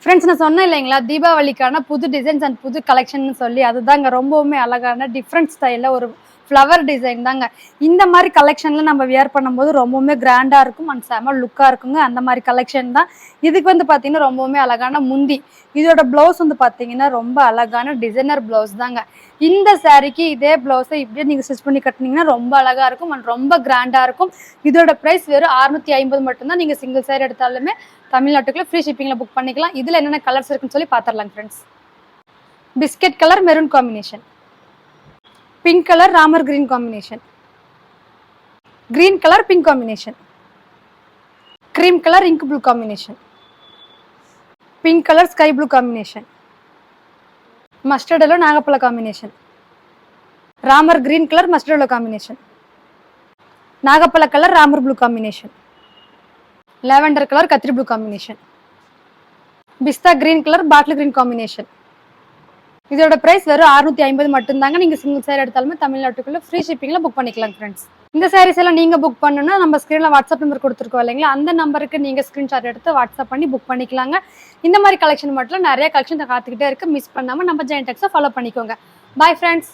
Friends நான் சொன்னேன் இல்லைங்களா, தீபாவளிக்கான புது டிசைன்ஸ் அண்ட் புது கலெக்ஷன் சொல்லி அதுதாங்க ரொம்பவுமே அழகான டிஃப்ரெண்ட் ஸ்டைலில் ஒரு ஃப்ளவர் டிசைன் தாங்க. இந்த மாதிரி கலெக்ஷன்ல நம்ம வியர் பண்ணும்போது ரொம்பவுமே கிராண்டா இருக்கும் அண்ட் செம லுக்கா இருக்குங்க. அந்த மாதிரி கலெக்ஷன் தான். இதுக்கு வந்து பார்த்தீங்கன்னா ரொம்பவுமே அழகான முந்தி. இதோட பிளவுஸ் வந்து பார்த்தீங்கன்னா ரொம்ப அழகான டிசைனர் பிளவுஸ் தாங்க. இந்த சாரீக்கு இதே பிளவுஸை இப்படியே நீங்கள் ஸ்டிச் பண்ணி கட்டினீங்கன்னா ரொம்ப அழகா இருக்கும் அண்ட் ரொம்ப கிராண்டா இருக்கும். இதோட ப்ரைஸ் வெறும் 650 மட்டும்தான். நீங்கள் சிங்கிள் சாரி எடுத்தாலுமே தமிழ்நாட்டுக்குள்ள ஃப்ரீ ஷிப்பிங்ல புக் பண்ணிக்கலாம். இதுல என்னென்ன கலர்ஸ் இருக்குன்னு சொல்லி பாத்திரலாம் friends. Biscuit colour maroon combination, pink colour Ramar green combination, green colour pink combination, cream colour ink blue combination, pink colour sky blue combination, mustard yellow நாகப்பழ combination, Ramar green colour mustard yellow combination, நாகப்பழ colour Ramar blue combination, lavender colour கத்திரி blue combination, பிஸ்தா green colour bottle green combination. இதோட price வெறும் 650 மட்டும்தாங்க. நீங்க single sari எடுத்தாலுமே தமிழ்நாட்டுக்குள்ள ஃப்ரீ ஷிப்பிங்ல புக் பண்ணிக்கலாம் ஃப்ரெண்ட்ஸ். இந்த சாரீஸ் எல்லாம் நீங்க புக் பண்ணணும்னா நம்ம ஸ்கிரீன்ல வாட்ஸ்அப் நம்பர் கொடுத்துருக்கோம் இல்லைங்களா, அந்த நம்பருக்கு நீங்க ஸ்கிரீன்ஷாட் எடுத்து வாட்ஸ்அப் பண்ணி புக் பண்ணிக்கலாங்க. இந்த மாதிரி கலெக்ஷன் மட்டும் நிறைய கலெக்ஷன் காத்துக்கிட்டே இருக்கு. மிஸ் பண்ணாம நம்ம ஜெயண்ட் டெக்ஸை ஃபாலோ பண்ணிக்கோங்க. Bye friends.